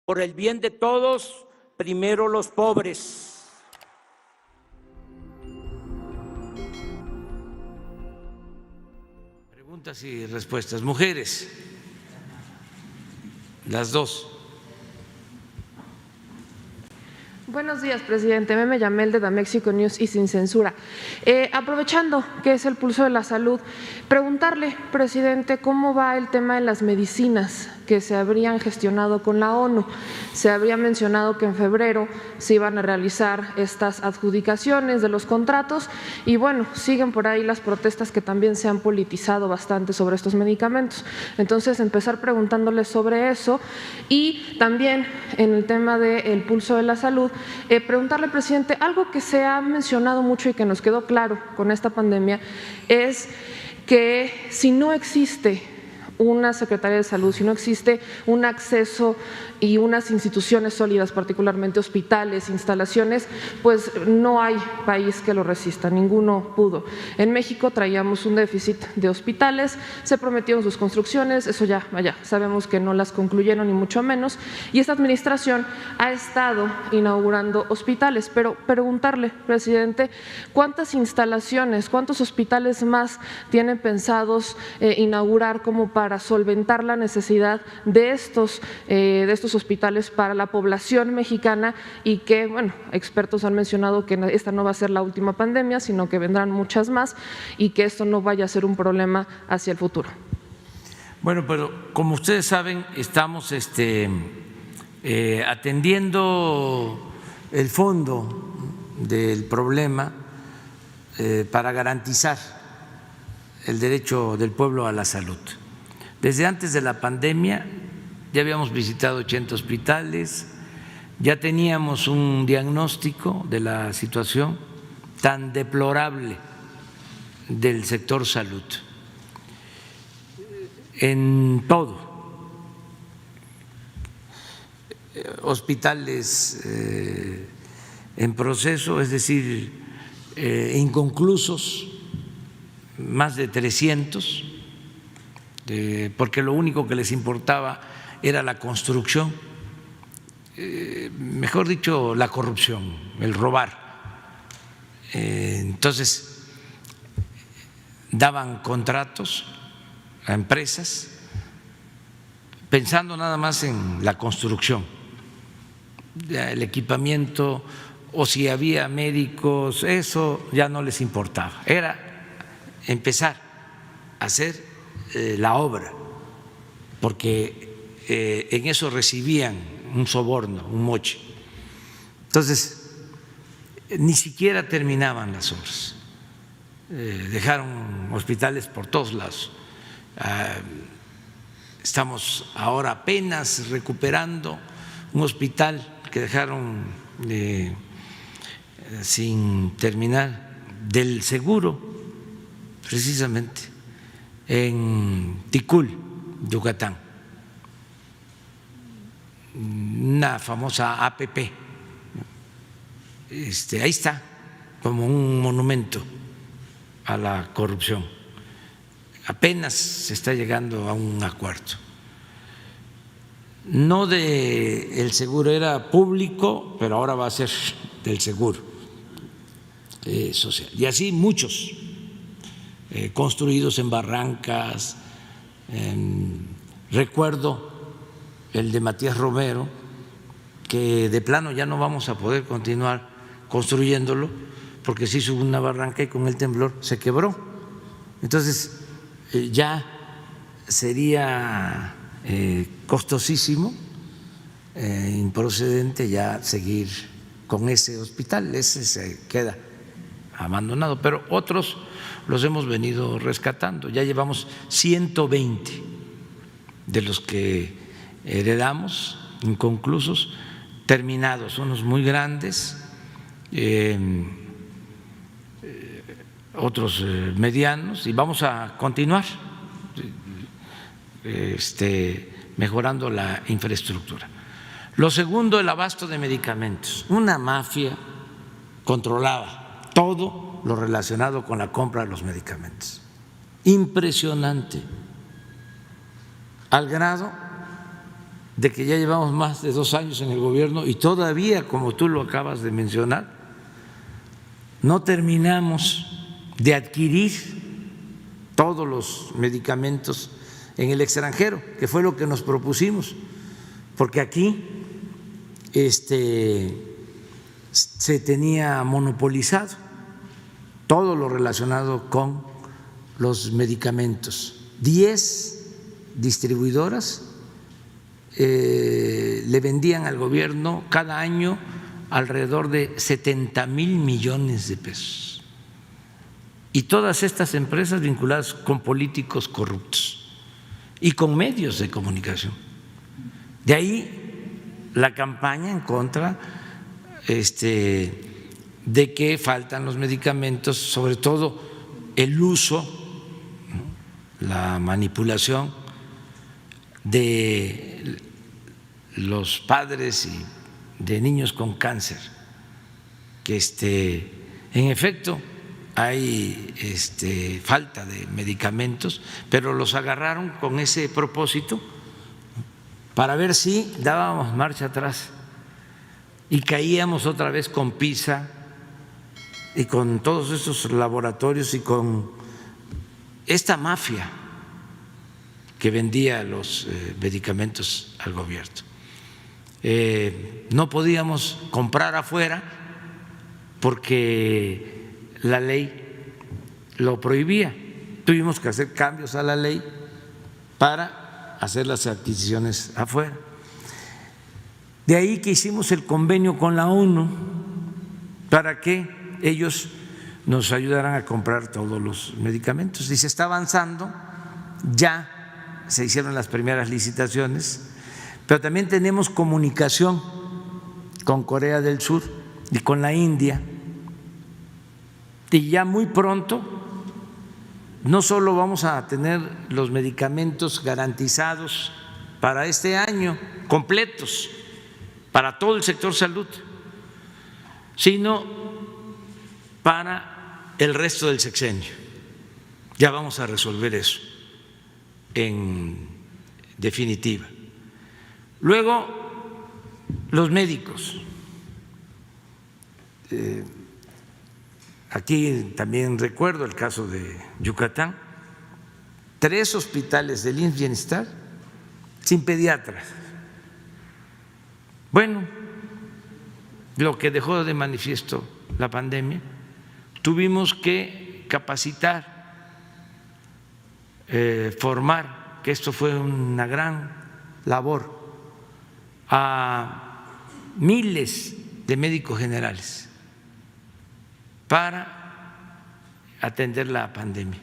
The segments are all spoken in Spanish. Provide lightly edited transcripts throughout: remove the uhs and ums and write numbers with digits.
Por el bien de todos, primero los pobres. Preguntas y respuestas. Mujeres, las dos. Buenos días, presidente. Meme Yamel de Damexico News y Sin Censura. Aprovechando que es el pulso de la salud, preguntarle, presidente, ¿cómo va el tema de las medicinas que se habrían gestionado con la ONU? Se habría mencionado que en febrero se iban a realizar estas adjudicaciones de los contratos y bueno, siguen por ahí las protestas que también se han politizado bastante sobre estos medicamentos. Entonces, empezar preguntándole sobre eso y también en el tema del pulso de la salud, preguntarle, presidente, algo que se ha mencionado mucho y que nos quedó claro con esta pandemia es que si no existe una Secretaría de Salud, si no existe un acceso y unas instituciones sólidas, particularmente hospitales, instalaciones, pues no hay país que lo resista, ninguno pudo. En México traíamos un déficit de hospitales, se prometieron sus construcciones, eso ya, vaya, sabemos que no las concluyeron ni mucho menos, y esta administración ha estado inaugurando hospitales, pero preguntarle, presidente, ¿cuántas instalaciones, cuántos hospitales más tienen pensados inaugurar como para solventar la necesidad de estos hospitales para la población mexicana y que, bueno, expertos han mencionado que esta no va a ser la última pandemia, sino que vendrán muchas más y que esto no vaya a ser un problema hacia el futuro? Bueno, pero como ustedes saben, estamos atendiendo el fondo del problema para garantizar el derecho del pueblo a la salud. Desde antes de la pandemia ya habíamos visitado 80 hospitales, ya teníamos un diagnóstico de la situación tan deplorable del sector salud en todo, hospitales en proceso, es decir, inconclusos, más de 300, porque lo único que les importaba era la construcción, mejor dicho, la corrupción, el robar. Entonces, daban contratos a empresas pensando nada más en la construcción, el equipamiento, o si había médicos, eso ya no les importaba, era empezar a hacer la obra, porque en eso recibían un soborno, un moche. Entonces, ni siquiera terminaban las obras, dejaron hospitales por todos lados. Estamos ahora apenas recuperando un hospital que dejaron sin terminar del seguro, precisamente en Ticul, Yucatán, una famosa APP. Ahí está, como un monumento a la corrupción. Apenas se está llegando a un acuerdo. No del seguro, era público, pero ahora va a ser del seguro social. Y así muchos construidos en barrancas. Recuerdo el de Matías Romero, que de plano ya no vamos a poder continuar construyéndolo porque se hizo una barranca y con el temblor se quebró. Entonces ya sería costosísimo, improcedente ya seguir con ese hospital, ese se queda abandonado, pero otros los hemos venido rescatando. Ya llevamos 120 de los que heredamos, inconclusos, terminados, unos muy grandes, otros medianos, y vamos a continuar mejorando la infraestructura. Lo segundo, el abasto de medicamentos. Una mafia controlaba todo lo relacionado con la compra de los medicamentos. Impresionante, al grado de que ya llevamos más de 2 años en el gobierno y todavía, como tú lo acabas de mencionar, no terminamos de adquirir todos los medicamentos en el extranjero, que fue lo que nos propusimos, porque aquí se tenía monopolizado todo lo relacionado con los medicamentos. 10 distribuidoras le vendían al gobierno cada año alrededor de 70,000 millones de pesos. Y todas estas empresas vinculadas con políticos corruptos y con medios de comunicación. De ahí la campaña en contra de que faltan los medicamentos, sobre todo el uso, la manipulación de los padres y de niños con cáncer, que en efecto hay falta de medicamentos, pero los agarraron con ese propósito para ver si dábamos marcha atrás y caíamos otra vez con PISA y con todos estos laboratorios y con esta mafia que vendía los medicamentos al gobierno. No podíamos comprar afuera porque la ley lo prohibía. Tuvimos que hacer cambios a la ley para hacer las adquisiciones afuera. De ahí que hicimos el convenio con la ONU para que ellos nos ayudaran a comprar todos los medicamentos. Y se está avanzando, ya se hicieron las primeras licitaciones, pero también tenemos comunicación con Corea del Sur y con la India. Y ya muy pronto no solo vamos a tener los medicamentos garantizados para este año, completos, para todo el sector salud, sino para el resto del sexenio. Ya vamos a resolver eso en definitiva. Luego, los médicos. Aquí también recuerdo el caso de Yucatán, 3 hospitales del IMSS Bienestar sin pediatras. Bueno, lo que dejó de manifiesto la pandemia, tuvimos que capacitar, formar, que esto fue una gran labor, a miles de médicos generales para atender la pandemia,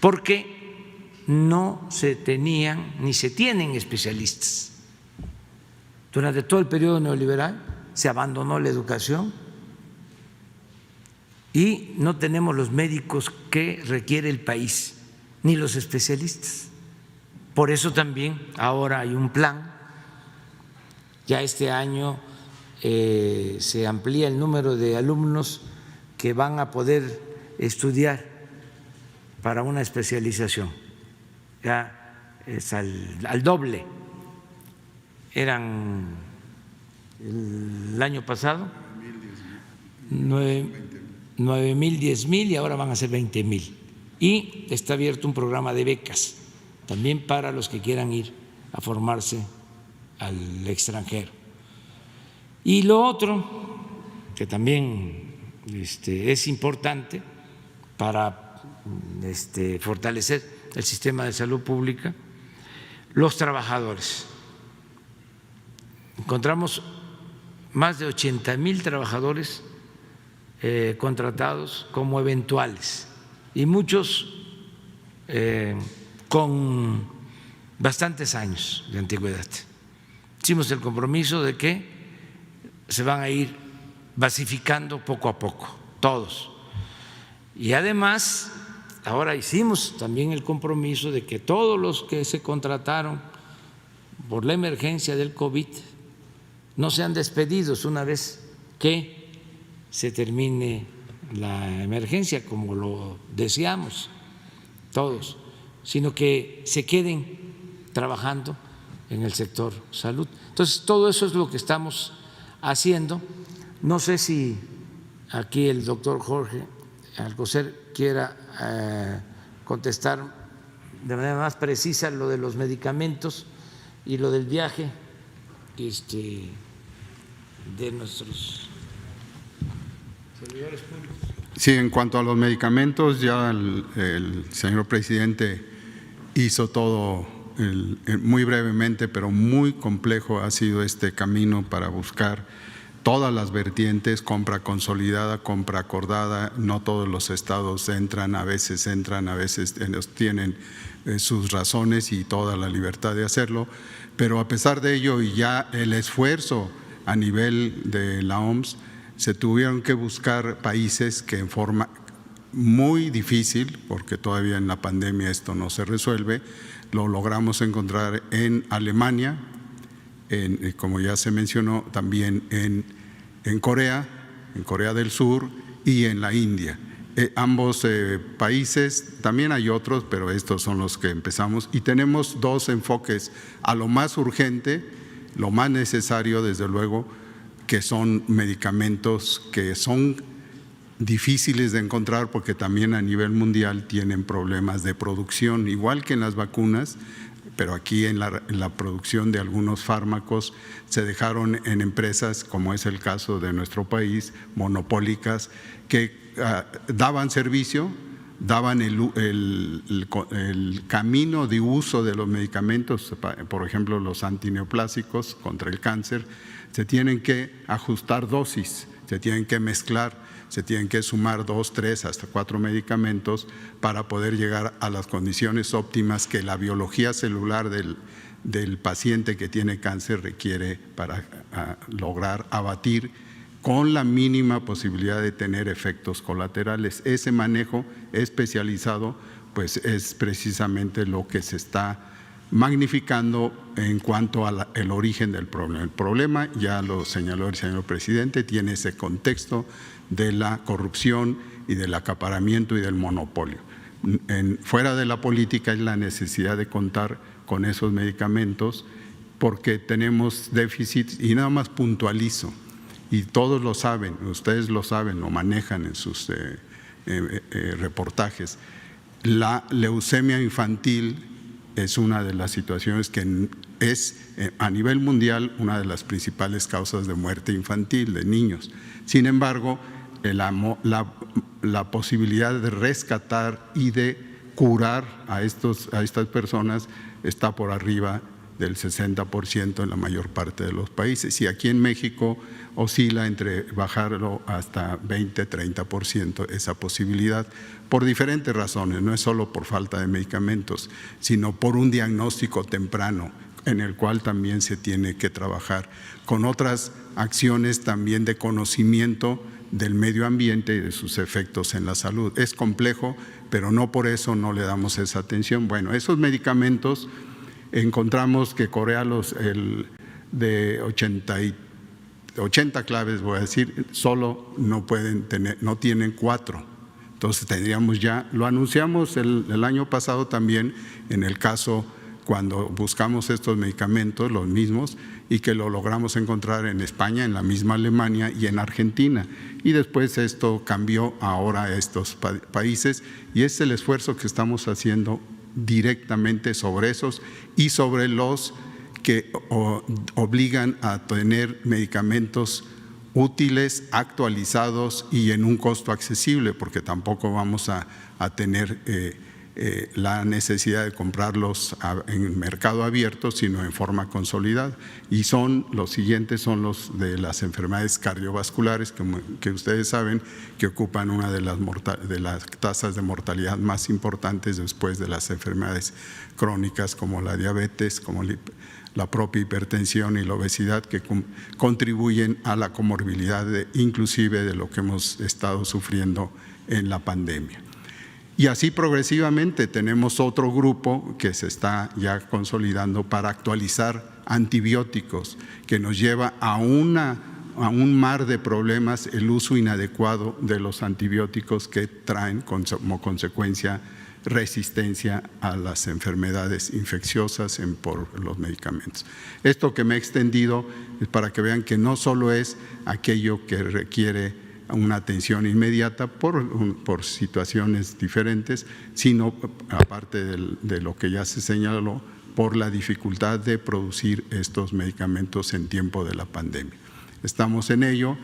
porque no se tenían ni se tienen especialistas. Durante todo el periodo neoliberal se abandonó la educación y no tenemos los médicos que requiere el país, ni los especialistas. Por eso también ahora hay un plan. Ya este año se amplía el número de alumnos que van a poder estudiar para una especialización. Ya es al doble. Eran el año pasado 9,000, 10,000 y ahora van a ser 20,000. Y está abierto un programa de becas también para los que quieran ir a formarse al extranjero. Y lo otro que también es importante para fortalecer el sistema de salud pública, los trabajadores. Encontramos más de 80,000 trabajadores contratados como eventuales y muchos con bastantes años de antigüedad. Hicimos el compromiso de que se van a ir basificando poco a poco, todos. Y además, ahora hicimos también el compromiso de que todos los que se contrataron por la emergencia del COVID no sean despedidos una vez que se termine la emergencia, como lo deseamos todos, sino que se queden trabajando en el sector salud. Entonces, todo eso es lo que estamos haciendo. No sé si aquí el doctor Jorge Alcocer quiera contestar de manera más precisa lo de los medicamentos y lo del viaje de nuestros servidores públicos. Sí, en cuanto a los medicamentos, ya el señor presidente hizo todo muy brevemente, pero muy complejo ha sido este camino para buscar todas las vertientes, compra consolidada, compra acordada. No todos los estados entran, a veces tienen sus razones y toda la libertad de hacerlo, pero a pesar de ello y ya el esfuerzo a nivel de la OMS, se tuvieron que buscar países que en forma muy difícil, porque todavía en la pandemia esto no se resuelve, lo logramos encontrar en Alemania, como ya se mencionó, también en Corea del Sur y en la India. Ambos países, también hay otros, pero estos son los que empezamos y tenemos dos enfoques: a lo más urgente, lo más necesario, desde luego, que son medicamentos que son difíciles de encontrar porque también a nivel mundial tienen problemas de producción, igual que en las vacunas, pero aquí en la producción de algunos fármacos se dejaron en empresas, como es el caso de nuestro país, monopólicas, que daban servicio, daban el camino de uso de los medicamentos, por ejemplo los antineoplásicos contra el cáncer. Se tienen que ajustar dosis, se tienen que mezclar, se tienen que sumar 2, 3, hasta 4 medicamentos para poder llegar a las condiciones óptimas que la biología celular del paciente que tiene cáncer requiere para lograr abatir con la mínima posibilidad de tener efectos colaterales. Ese manejo especializado pues es precisamente lo que se está magnificando en cuanto al origen del problema. El problema, ya lo señaló el señor presidente, tiene ese contexto de la corrupción y del acaparamiento y del monopolio. Fuera de la política es la necesidad de contar con esos medicamentos porque tenemos déficits, y nada más puntualizo, y todos lo saben, ustedes lo saben, lo manejan en sus reportajes. La leucemia infantil es una de las situaciones que es a nivel mundial una de las principales causas de muerte infantil de niños. Sin embargo, la posibilidad de rescatar y de curar a estas personas está por arriba del 60% en la mayor parte de los países, y aquí en México oscila entre bajarlo hasta 20-30% esa posibilidad, por diferentes razones, no es solo por falta de medicamentos, sino por un diagnóstico temprano en el cual también se tiene que trabajar con otras acciones también de conocimiento del medio ambiente y de sus efectos en la salud. Es complejo, pero no por eso no le damos esa atención. Bueno, esos medicamentos encontramos que Corea de 80 claves, voy a decir, solo no tienen 4. Entonces tendríamos ya, lo anunciamos el año pasado también en el caso cuando buscamos estos medicamentos, los mismos, y que lo logramos encontrar en España, en la misma Alemania y en Argentina. Y después esto cambió ahora a estos países, y es el esfuerzo que estamos haciendo directamente sobre esos y sobre los que obligan a tener medicamentos útiles, actualizados y en un costo accesible, porque tampoco vamos a tener la necesidad de comprarlos en mercado abierto, sino en forma consolidada. Y los siguientes son los de las enfermedades cardiovasculares, que ustedes saben que ocupan una de las tasas de mortalidad más importantes después de las enfermedades crónicas como la diabetes, como la propia hipertensión y la obesidad, que contribuyen a la comorbilidad inclusive de lo que hemos estado sufriendo en la pandemia. Y así progresivamente tenemos otro grupo que se está ya consolidando para actualizar antibióticos, que nos lleva a un mar de problemas el uso inadecuado de los antibióticos que traen como consecuencia resistencia a las enfermedades infecciosas por los medicamentos. Esto que me he extendido es para que vean que no solo es aquello que requiere una atención inmediata por situaciones diferentes, sino aparte de lo que ya se señaló, por la dificultad de producir estos medicamentos en tiempo de la pandemia. Estamos en ello.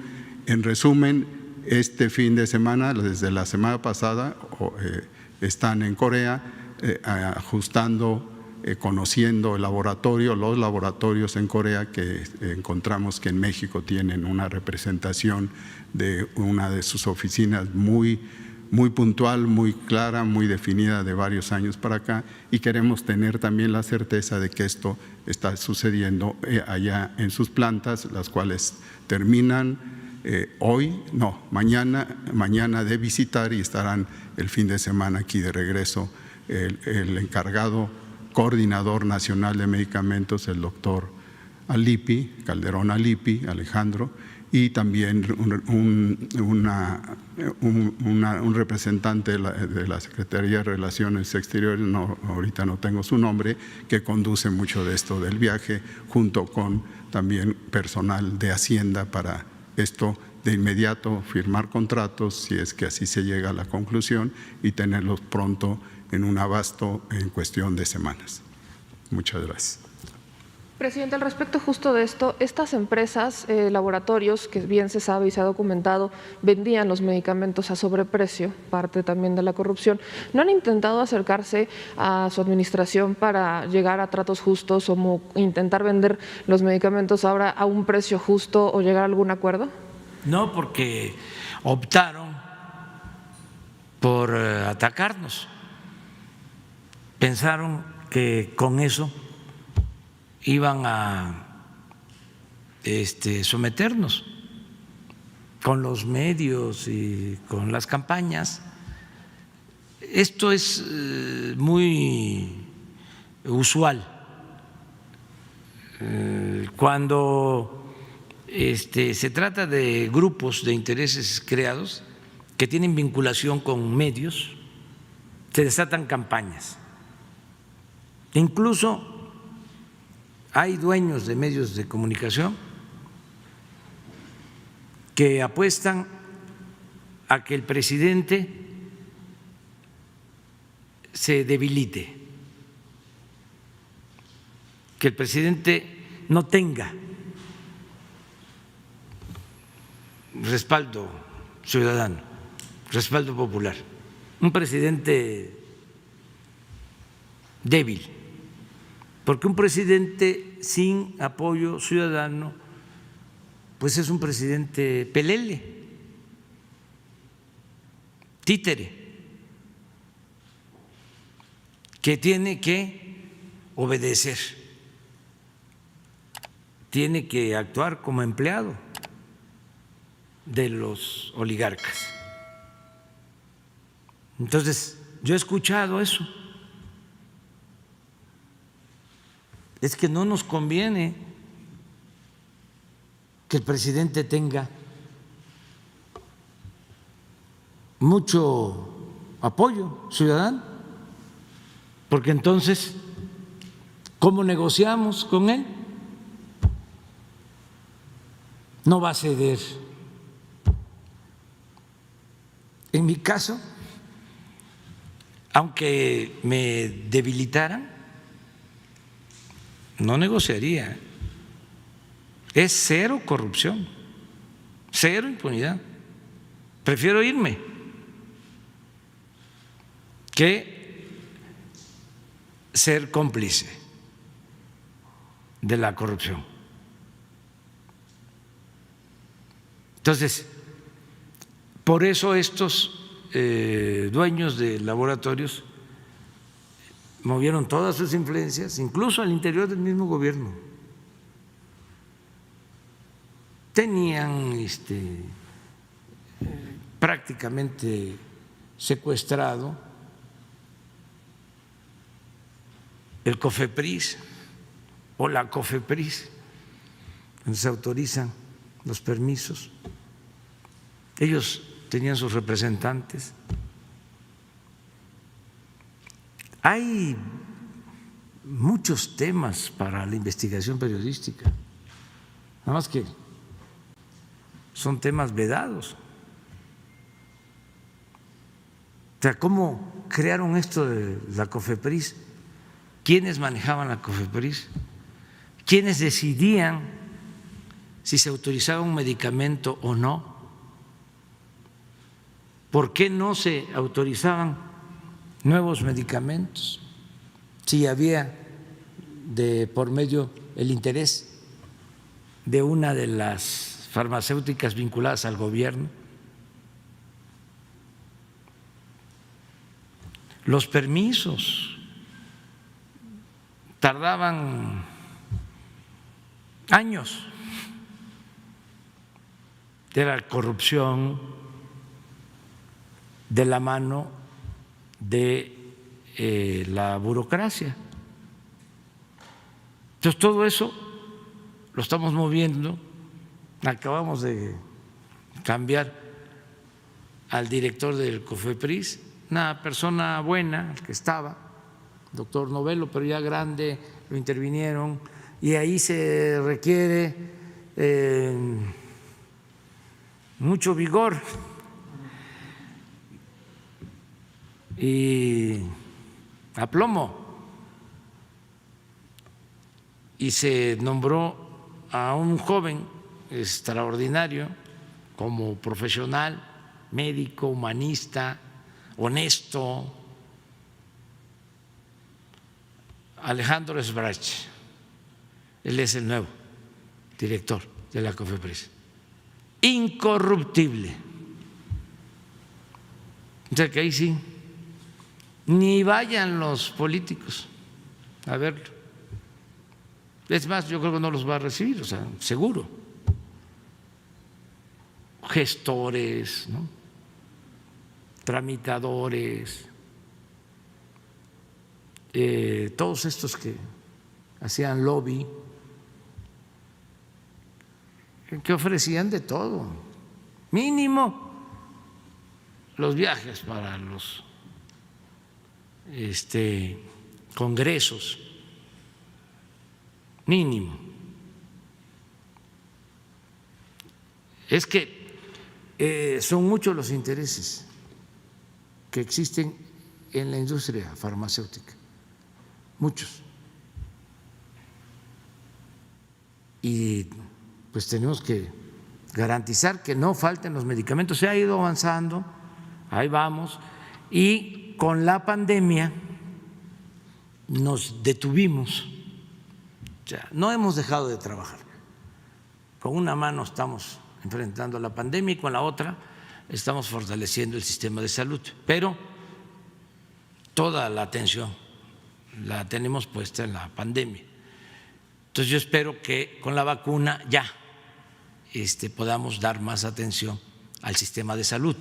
En resumen, este fin de semana, desde la semana pasada, están en Corea ajustando, conociendo los laboratorios en Corea, que encontramos que en México tienen una representación de una de sus oficinas muy puntual, muy clara, muy definida de varios años para acá, y queremos tener también la certeza de que esto está sucediendo allá en sus plantas, las cuales terminan mañana de visitar, y estarán el fin de semana aquí de regreso el encargado coordinador nacional de medicamentos, el doctor Calderón Alipi, Alejandro, y también un representante de la Secretaría de Relaciones Exteriores, ahorita no tengo su nombre, que conduce mucho de esto del viaje, junto con también personal de Hacienda, para esto de inmediato firmar contratos, si es que así se llega a la conclusión, y tenerlos pronto en un abasto en cuestión de semanas. Muchas gracias. Presidente, al respecto justo de esto, estas empresas, laboratorios, que bien se sabe y se ha documentado, vendían los medicamentos a sobreprecio, parte también de la corrupción. ¿No han intentado acercarse a su administración para llegar a tratos justos o intentar vender los medicamentos ahora a un precio justo o llegar a algún acuerdo? No, porque optaron por atacarnos. Pensaron que con eso iban a someternos con los medios y con las campañas. Esto es muy usual. Cuando se trata de grupos de intereses creados que tienen vinculación con medios, se desatan campañas. Incluso hay dueños de medios de comunicación que apuestan a que el presidente se debilite, que el presidente no tenga respaldo ciudadano, respaldo popular, un presidente débil. Porque un presidente sin apoyo ciudadano, pues es un presidente pelele, títere, que tiene que obedecer, tiene que actuar como empleado de los oligarcas. Entonces, yo he escuchado eso. Es que no nos conviene que el presidente tenga mucho apoyo ciudadano, porque entonces, ¿cómo negociamos con él? No va a ceder. En mi caso, aunque me debilitaran, no negociaría. Es cero corrupción, cero impunidad. Prefiero irme que ser cómplice de la corrupción. Entonces, por eso estos dueños de laboratorios movieron todas sus influencias, incluso al interior del mismo gobierno. Tenían prácticamente secuestrado el COFEPRIS o la COFEPRIS, donde se autorizan los permisos. Ellos tenían sus representantes Hay muchos temas para la investigación periodística, nada más que son temas vedados. O sea, ¿cómo crearon esto de la COFEPRIS? ¿Quiénes manejaban la COFEPRIS? ¿Quiénes decidían si se autorizaba un medicamento o no? ¿Por qué no se autorizaban nuevos medicamentos si había de por medio el interés de una de las farmacéuticas vinculadas al gobierno? Los permisos tardaban años. Era corrupción de la mano de la burocracia. Entonces, todo eso lo estamos moviendo. Acabamos de cambiar al director del COFEPRIS, una persona buena, el que estaba, doctor Novelo, pero ya grande, lo intervinieron, y ahí se requiere mucho vigor y aplomo, y se nombró a un joven extraordinario como profesional, médico, humanista, honesto, Alejandro Sbrach. Él es el nuevo director de la COFEPRIS, incorruptible. O sea que ahí sí, ni vayan los políticos a verlo. Es más, yo creo que no los va a recibir, o sea, seguro. Gestores, ¿no? Tramitadores, todos estos que hacían lobby, que ofrecían de todo, mínimo los viajes para los congresos, mínimo. Es que son muchos los intereses que existen en la industria farmacéutica, muchos. Y pues tenemos que garantizar que no falten los medicamentos. Se ha ido avanzando, ahí vamos, y con la pandemia nos detuvimos, o sea, no hemos dejado de trabajar. Con una mano estamos enfrentando la pandemia y con la otra estamos fortaleciendo el sistema de salud, pero toda la atención la tenemos puesta en la pandemia. Entonces yo espero que con la vacuna ya podamos dar más atención al sistema de salud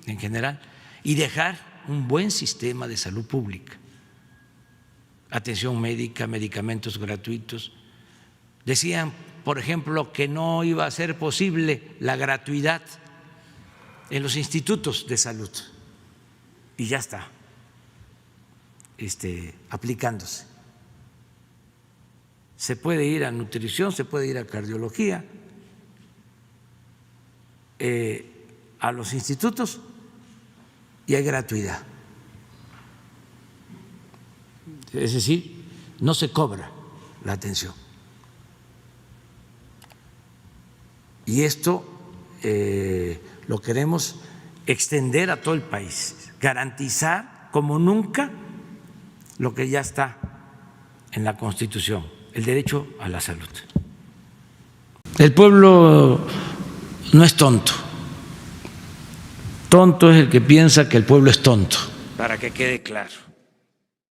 en general y dejar un buen sistema de salud pública, atención médica, medicamentos gratuitos. Decían, por ejemplo, que no iba a ser posible la gratuidad en los institutos de salud, y ya está aplicándose. Se puede ir a nutrición, se puede ir a cardiología, a los institutos, y hay gratuidad. Es decir, no se cobra la atención. Y esto lo queremos extender a todo el país, garantizar como nunca lo que ya está en la Constitución, el derecho a la salud. El pueblo no es tonto. Tonto es el que piensa que el pueblo es tonto, para que quede claro.